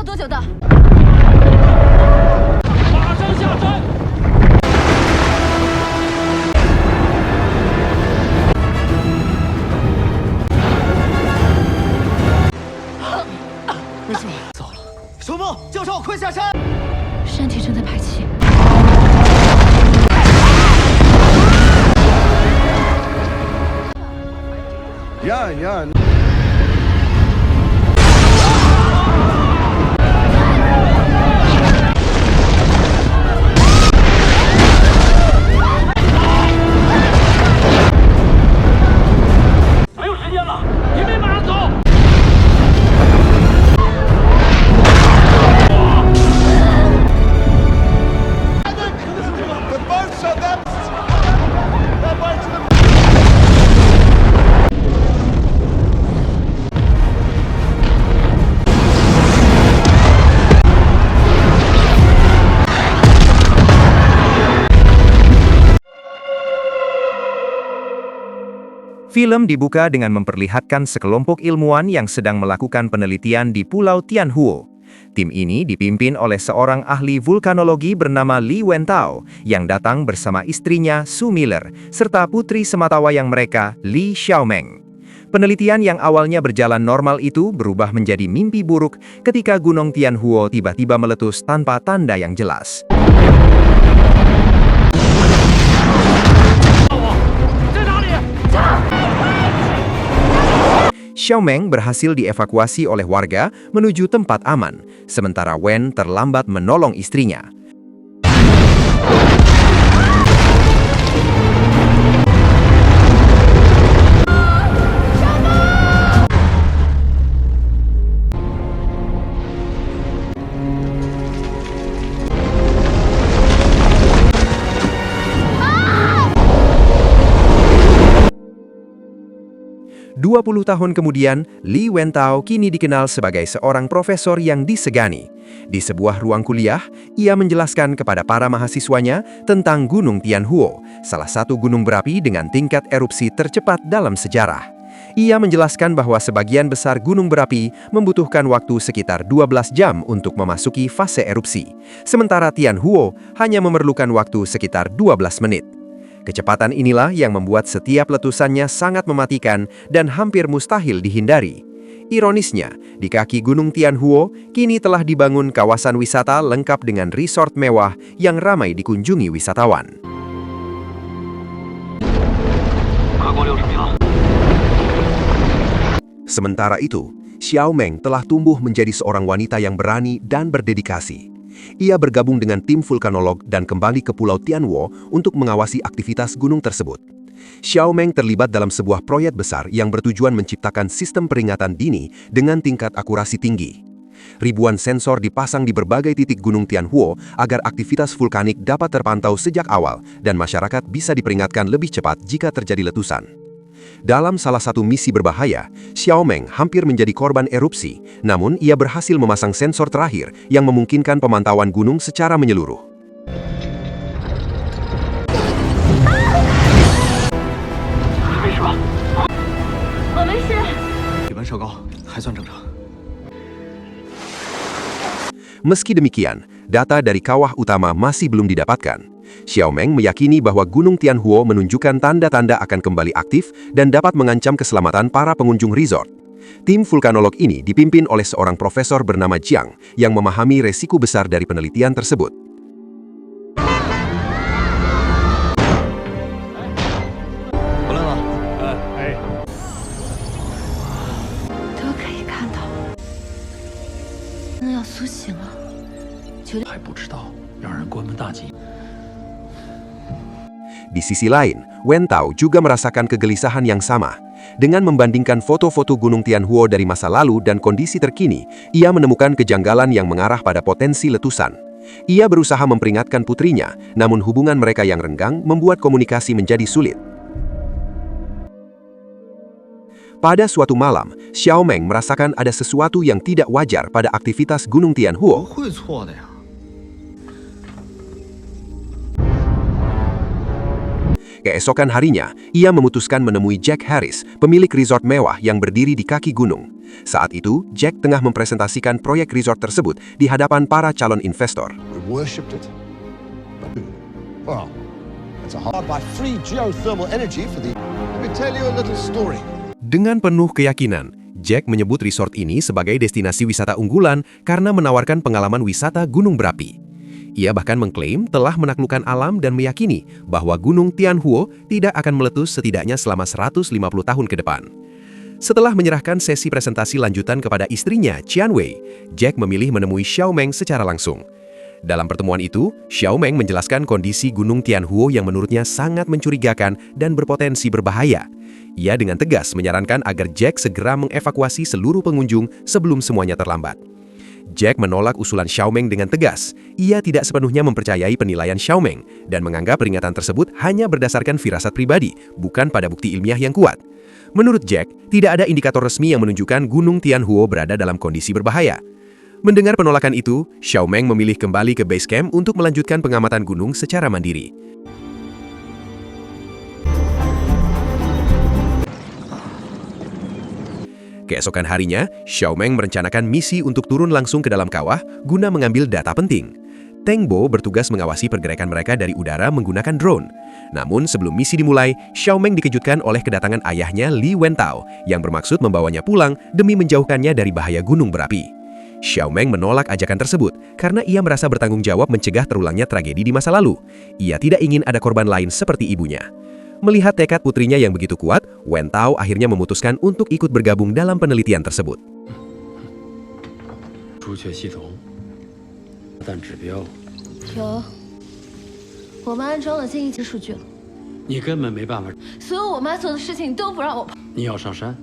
多久的？马上下山！没事吧？糟了，熊梦，教授，快下山！山体正在排气。 呀！没有时间了，你们马上走！ Film dibuka dengan memperlihatkan sekelompok ilmuwan yang sedang melakukan penelitian di Pulau Tianhuo. Tim ini dipimpin oleh seorang ahli vulkanologi bernama Li Wentao yang datang bersama istrinya Su Miller serta putri sematawayang mereka Li Xiaomeng. Penelitian yang awalnya berjalan normal itu berubah menjadi mimpi buruk ketika Gunung Tianhuo tiba-tiba meletus tanpa tanda yang jelas. Xiaomeng berhasil dievakuasi oleh warga menuju tempat aman, sementara Wen terlambat menolong istrinya. Dua 20 tahun kemudian, Li Wentao kini dikenal sebagai seorang profesor yang disegani. Di sebuah ruang kuliah, ia menjelaskan kepada para mahasiswanya tentang Gunung Tianhuo, salah satu gunung berapi dengan tingkat erupsi tercepat dalam sejarah. Ia menjelaskan bahwa sebagian besar gunung berapi membutuhkan waktu sekitar 12 jam untuk memasuki fase erupsi, sementara Tianhuo hanya memerlukan waktu sekitar 12 menit. Kecepatan inilah yang membuat setiap letusannya sangat mematikan dan hampir mustahil dihindari. Ironisnya, di kaki Gunung Tianhuo kini telah dibangun kawasan wisata lengkap dengan resort mewah yang ramai dikunjungi wisatawan. Sementara itu, Xiaomeng telah tumbuh menjadi seorang wanita yang berani dan berdedikasi. Ia bergabung dengan tim vulkanolog dan kembali ke Pulau Tianhuo untuk mengawasi aktivitas gunung tersebut. Xiaomeng terlibat dalam sebuah proyek besar yang bertujuan menciptakan sistem peringatan dini dengan tingkat akurasi tinggi. Ribuan sensor dipasang di berbagai titik Gunung Tianhuo agar aktivitas vulkanik dapat terpantau sejak awal dan masyarakat bisa diperingatkan lebih cepat jika terjadi letusan. Dalam salah satu misi berbahaya, Xiaomeng hampir menjadi korban erupsi, namun ia berhasil memasang sensor terakhir yang memungkinkan pemantauan gunung secara menyeluruh. Meski demikian, data dari kawah utama masih belum didapatkan. Xiaomeng meyakini bahwa Gunung Tianhuo menunjukkan tanda-tanda akan kembali aktif dan dapat mengancam keselamatan para pengunjung resort. Tim vulkanolog ini dipimpin oleh seorang profesor bernama Jiang yang memahami resiko besar dari penelitian tersebut. Di sisi lain, Wentao juga merasakan kegelisahan yang sama. Dengan membandingkan foto-foto Gunung Tianhuo dari masa lalu dan kondisi terkini, ia menemukan kejanggalan yang mengarah pada potensi letusan. Ia berusaha memperingatkan putrinya, namun hubungan mereka yang renggang membuat komunikasi menjadi sulit. Pada suatu malam, Xiaomeng merasakan ada sesuatu yang tidak wajar pada aktivitas Gunung Tianhuo. Keesokan harinya, ia memutuskan menemui Jack Harris, pemilik resort mewah yang berdiri di kaki gunung. Saat itu, Jack tengah mempresentasikan proyek resort tersebut di hadapan para calon investor. We worshipped it. Well, it's a hard by free geothermal energy for the... Let me tell you a little story. Dengan penuh keyakinan, Jack menyebut resort ini sebagai destinasi wisata unggulan karena menawarkan pengalaman wisata gunung berapi. Ia bahkan mengklaim telah menaklukkan alam dan meyakini bahwa Gunung Tianhuo tidak akan meletus setidaknya selama 150 tahun ke depan. Setelah menyerahkan sesi presentasi lanjutan kepada istrinya, Qian Wei, Jack memilih menemui Xiao Meng secara langsung. Dalam pertemuan itu, Xiao Meng menjelaskan kondisi Gunung Tianhuo yang menurutnya sangat mencurigakan dan berpotensi berbahaya. Ia dengan tegas menyarankan agar Jack segera mengevakuasi seluruh pengunjung sebelum semuanya terlambat. Jack menolak usulan Xiao Meng dengan tegas. Ia tidak sepenuhnya mempercayai penilaian Xiao Meng dan menganggap peringatan tersebut hanya berdasarkan firasat pribadi, bukan pada bukti ilmiah yang kuat. Menurut Jack, tidak ada indikator resmi yang menunjukkan Gunung Tianhuo berada dalam kondisi berbahaya. Mendengar penolakan itu, Xiao Meng memilih kembali ke base camp untuk melanjutkan pengamatan gunung secara mandiri. Keesokan harinya, Xiao Meng merencanakan misi untuk turun langsung ke dalam kawah guna mengambil data penting. Teng Bo bertugas mengawasi pergerakan mereka dari udara menggunakan drone. Namun sebelum misi dimulai, Xiao Meng dikejutkan oleh kedatangan ayahnya Li Wentao yang bermaksud membawanya pulang demi menjauhkannya dari bahaya gunung berapi. Xiao Meng menolak ajakan tersebut karena ia merasa bertanggung jawab mencegah terulangnya tragedi di masa lalu. Ia tidak ingin ada korban lain seperti ibunya. Melihat tekad putrinya yang begitu kuat, Wentao akhirnya memutuskan untuk ikut bergabung dalam penelitian tersebut. 朱雀系统但指标有，我妈安装了建议级数据了，你根本没办法。所有我妈做的事情都不让我碰，你要上山，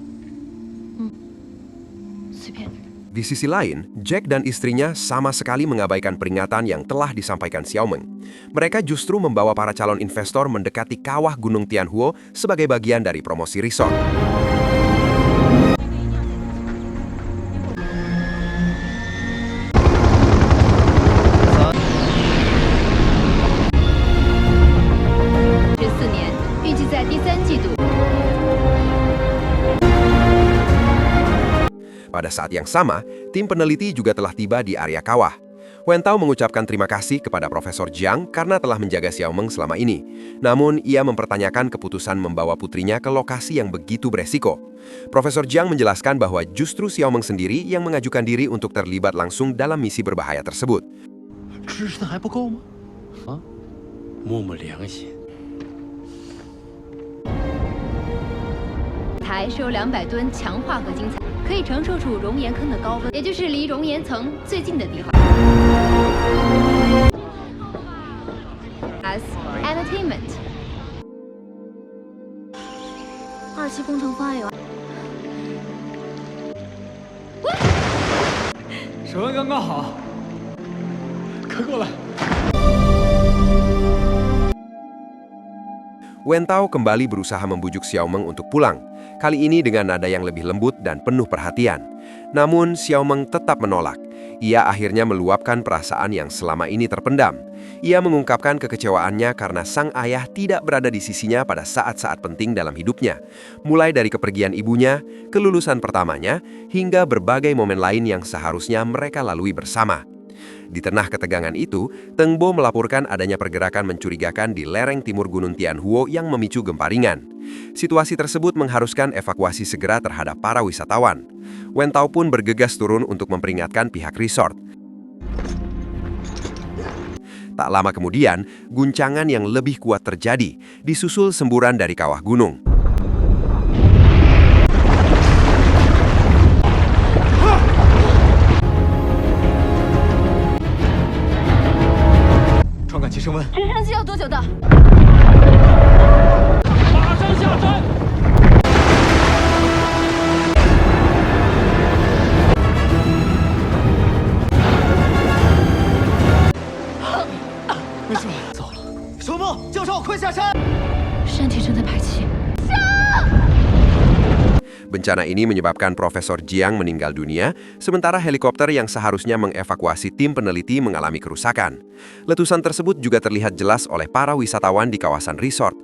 随便。 Di sisi lain, Jack dan istrinya sama sekali mengabaikan peringatan yang telah disampaikan Xiao Meng. Mereka justru membawa para calon investor mendekati kawah Gunung Tianhuo sebagai bagian dari promosi resort. Pada saat yang sama, tim peneliti juga telah tiba di area kawah. Wentao mengucapkan terima kasih kepada Profesor Jiang karena telah menjaga Xiao Meng selama ini. Namun, ia mempertanyakan keputusan membawa putrinya ke lokasi yang begitu beresiko. Profesor Jiang menjelaskan bahwa justru Xiao Meng sendiri yang mengajukan diri untuk terlibat langsung dalam misi berbahaya tersebut. 知识的还不够吗？啊，摸摸良心。台是由200吨强化合金材，可以承受住熔岩坑的高温，也就是离熔岩层最近的地方。As entertainment， 2期工程方案有。手温刚刚好，快过来。 Wentao kembali berusaha membujuk Xiao Meng untuk pulang, kali ini dengan nada yang lebih lembut dan penuh perhatian. Namun, Xiao Meng tetap menolak. Ia akhirnya meluapkan perasaan yang selama ini terpendam. Ia mengungkapkan kekecewaannya karena sang ayah tidak berada di sisinya pada saat-saat penting dalam hidupnya. Mulai dari kepergian ibunya, kelulusan pertamanya, hingga berbagai momen lain yang seharusnya mereka lalui bersama. Di tengah ketegangan itu, Teng Bo melaporkan adanya pergerakan mencurigakan di lereng timur Gunung Tianhuo yang memicu gempa ringan. Situasi tersebut mengharuskan evakuasi segera terhadap para wisatawan. Wentao pun bergegas turun untuk memperingatkan pihak resort. Tak lama kemudian, guncangan yang lebih kuat terjadi, disusul semburan dari kawah gunung.起升温，直升机要多久到？马上下山！没事吧？糟了，熊梦，教授，快下山！山体正在排气。 Bencana ini menyebabkan Profesor Jiang meninggal dunia, sementara helikopter yang seharusnya mengevakuasi tim peneliti mengalami kerusakan. Letusan tersebut juga terlihat jelas oleh para wisatawan di kawasan resort.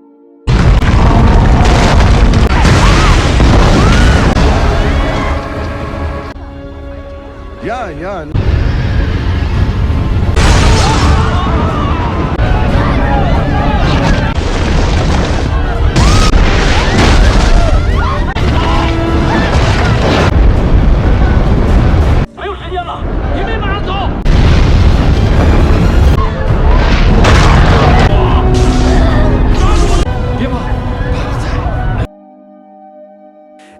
Ja, ja.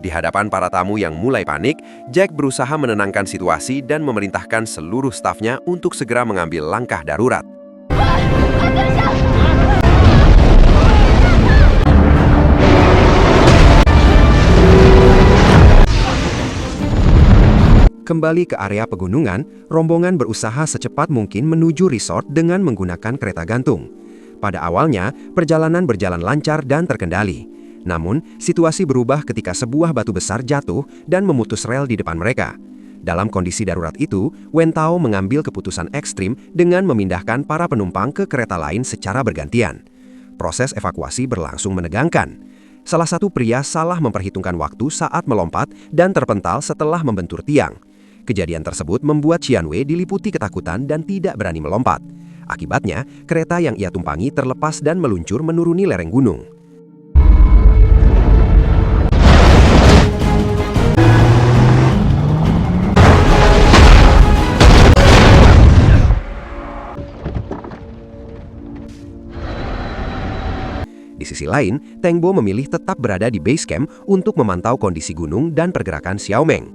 Di hadapan para tamu yang mulai panik, Jack berusaha menenangkan situasi dan memerintahkan seluruh stafnya untuk segera mengambil langkah darurat. Kembali ke area pegunungan, rombongan berusaha secepat mungkin menuju resort dengan menggunakan kereta gantung. Pada awalnya, perjalanan berjalan lancar dan terkendali. Namun, situasi berubah ketika sebuah batu besar jatuh dan memutus rel di depan mereka. Dalam kondisi darurat itu, Wen Tao mengambil keputusan ekstrim dengan memindahkan para penumpang ke kereta lain secara bergantian. Proses evakuasi berlangsung menegangkan. Salah satu pria salah memperhitungkan waktu saat melompat dan terpental setelah membentur tiang. Kejadian tersebut membuat Qian Wei diliputi ketakutan dan tidak berani melompat. Akibatnya, kereta yang ia tumpangi terlepas dan meluncur menuruni lereng gunung. Di sisi lain, Teng Bo memilih tetap berada di base camp untuk memantau kondisi gunung dan pergerakan Xiaomeng.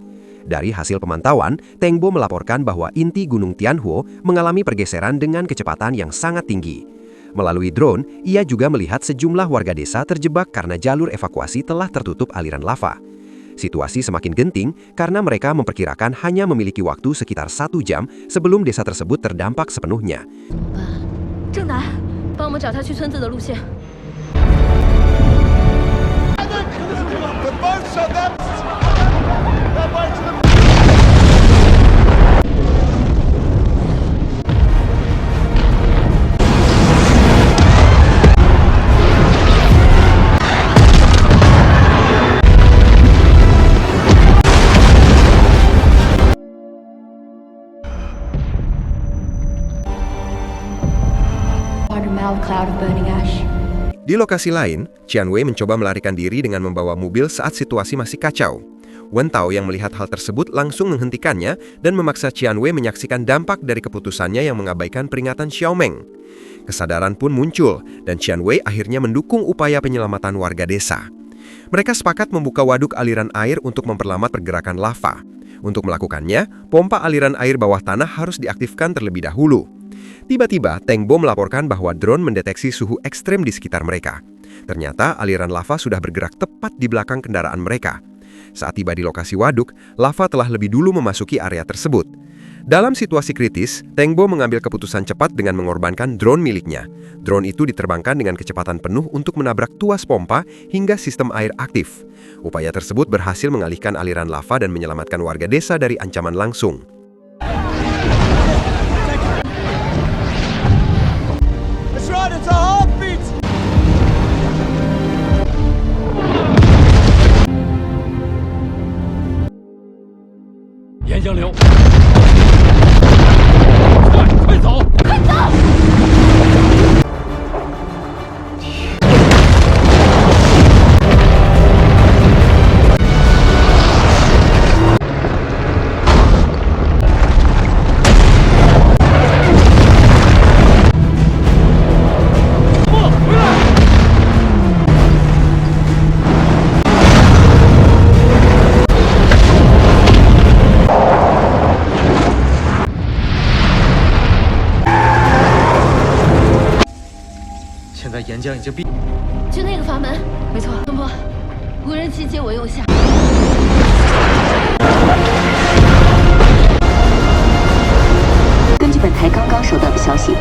Dari hasil pemantauan, Teng Bo melaporkan bahwa inti Gunung Tianhuo mengalami pergeseran dengan kecepatan yang sangat tinggi. Melalui drone, ia juga melihat sejumlah warga desa terjebak karena jalur evakuasi telah tertutup aliran lava. Situasi semakin genting karena mereka memperkirakan hanya memiliki waktu sekitar 1 jam sebelum desa tersebut terdampak sepenuhnya. 正南，帮我们找他去村子的路线。 Cloud of burning ash. Di lokasi lain, Qian Wei mencoba melarikan diri dengan membawa mobil saat situasi masih kacau. Wen Tao yang melihat hal tersebut langsung menghentikannya dan memaksa Qian Wei menyaksikan dampak dari keputusannya yang mengabaikan peringatan Xiaomeng. Kesadaran pun muncul dan Qian Wei akhirnya mendukung upaya penyelamatan warga desa. Mereka sepakat membuka waduk aliran air untuk memperlambat pergerakan lava. Untuk melakukannya, pompa aliran air bawah tanah harus diaktifkan terlebih dahulu. Tiba-tiba, Teng Bo melaporkan bahwa drone mendeteksi suhu ekstrem di sekitar mereka. Ternyata aliran lava sudah bergerak tepat di belakang kendaraan mereka. Saat tiba di lokasi waduk, lava telah lebih dulu memasuki area tersebut. Dalam situasi kritis, Teng Bo mengambil keputusan cepat dengan mengorbankan drone miliknya. Drone itu diterbangkan dengan kecepatan penuh untuk menabrak tuas pompa hingga sistem air aktif. Upaya tersebut berhasil mengalihkan aliran lava dan menyelamatkan warga desa dari ancaman langsung. It's a heartbeat! 岩浆流，快走！快走！ 现在岩浆已经闭。就那个阀门，没错。东波，无人机接我右下。根据本台刚刚收到的消息，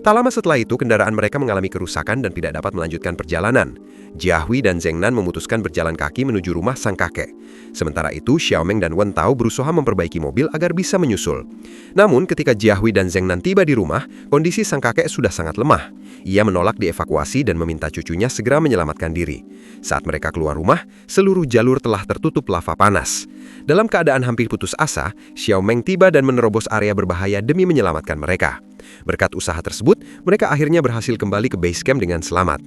Tak lama setelah itu, kendaraan mereka mengalami kerusakan dan tidak dapat melanjutkan perjalanan. Jiahui dan Zheng Nan memutuskan berjalan kaki menuju rumah sang kakek. Sementara itu, Xiaomeng dan Wen Tao berusaha memperbaiki mobil agar bisa menyusul. Namun, ketika Jiahui dan Zheng Nan tiba di rumah, kondisi sang kakek sudah sangat lemah. Ia menolak dievakuasi dan meminta cucunya segera menyelamatkan diri. Saat mereka keluar rumah, seluruh jalur telah tertutup lava panas. Dalam keadaan hampir putus asa, Xiaomeng tiba dan menerobos area berbahaya demi menyelamatkan mereka. Berkat usaha tersebut, mereka akhirnya berhasil kembali ke base camp dengan selamat.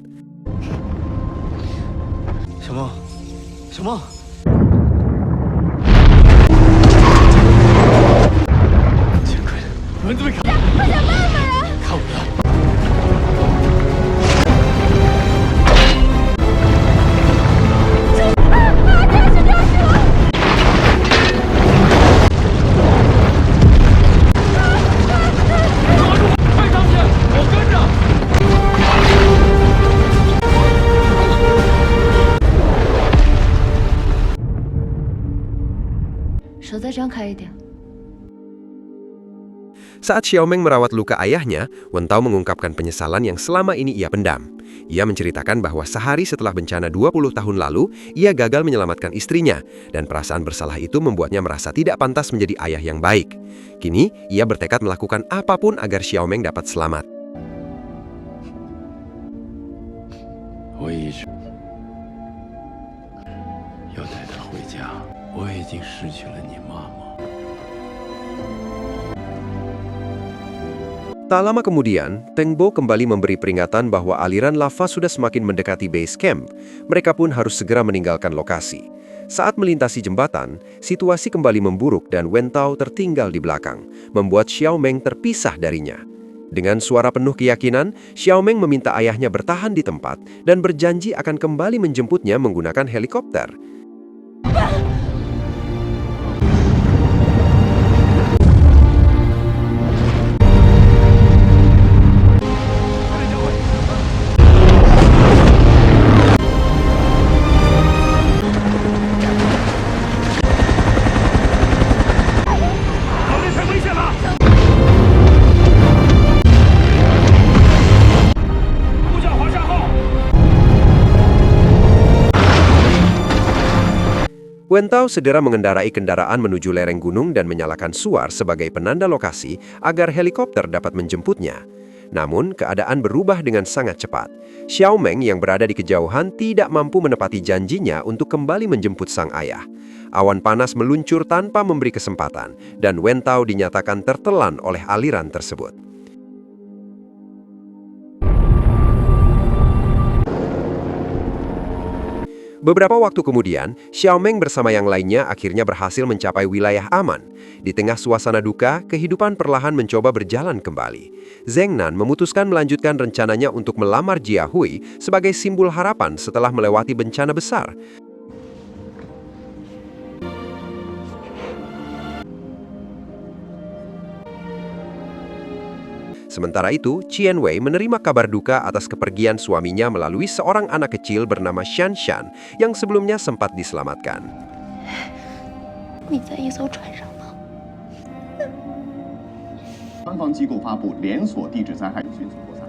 什么？什么？ 见鬼了，轮子被卡！看我的！ 手再张开一点。 Saat Xiaomeng merawat luka ayahnya, Wen Tao mengungkapkan penyesalan yang selama ini ia pendam. Ia menceritakan bahwa sehari setelah bencana 20 tahun lalu, ia gagal menyelamatkan istrinya, dan perasaan bersalah itu membuatnya merasa tidak pantas menjadi ayah yang baik. Kini, ia bertekad melakukan apapun agar Xiaomeng dapat selamat. 我一直要带她回家，我已经失去了你妈妈。 Tak lama kemudian, Teng Bo kembali memberi peringatan bahwa aliran lava sudah semakin mendekati base camp. Mereka pun harus segera meninggalkan lokasi. Saat melintasi jembatan, situasi kembali memburuk dan Wen Tao tertinggal di belakang, membuat Xiaomeng terpisah darinya. Dengan suara penuh keyakinan, Xiaomeng meminta ayahnya bertahan di tempat dan berjanji akan kembali menjemputnya menggunakan helikopter. Wen Tao segera mengendarai kendaraan menuju lereng gunung dan menyalakan suar sebagai penanda lokasi agar helikopter dapat menjemputnya. Namun, keadaan berubah dengan sangat cepat. Xiaomeng yang berada di kejauhan tidak mampu menepati janjinya untuk kembali menjemput sang ayah. Awan panas meluncur tanpa memberi kesempatan, dan Wen Tao dinyatakan tertelan oleh aliran tersebut. Beberapa waktu kemudian, Xiaomeng bersama yang lainnya akhirnya berhasil mencapai wilayah aman. Di tengah suasana duka, kehidupan perlahan mencoba berjalan kembali. Zheng Nan memutuskan melanjutkan rencananya untuk melamar Jiahui sebagai simbol harapan setelah melewati bencana besar. Sementara itu, Qian Wei menerima kabar duka atas kepergian suaminya melalui seorang anak kecil bernama Shan Shan yang sebelumnya sempat diselamatkan. 你在一艘船上呢。官方机构发布连锁地质灾害迅速扩散。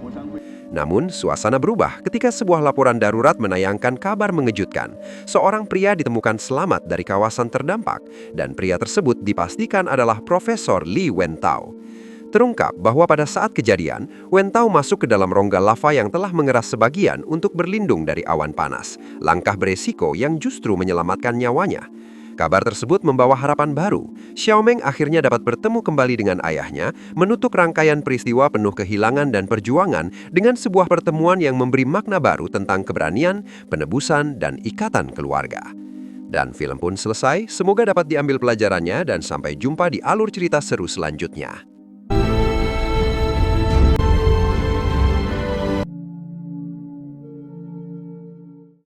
火山灰。 Namun, suasana berubah ketika sebuah laporan darurat menayangkan kabar mengejutkan. Seorang pria ditemukan selamat dari kawasan terdampak, dan pria tersebut dipastikan adalah Profesor Li Wen Tao. Terungkap bahwa pada saat kejadian, Wen Tao masuk ke dalam rongga lava yang telah mengeras sebagian untuk berlindung dari awan panas. Langkah beresiko yang justru menyelamatkan nyawanya. Kabar tersebut membawa harapan baru. Xiaomeng akhirnya dapat bertemu kembali dengan ayahnya, menutup rangkaian peristiwa penuh kehilangan dan perjuangan dengan sebuah pertemuan yang memberi makna baru tentang keberanian, penebusan, dan ikatan keluarga. Dan film pun selesai, semoga dapat diambil pelajarannya dan sampai jumpa di alur cerita seru selanjutnya.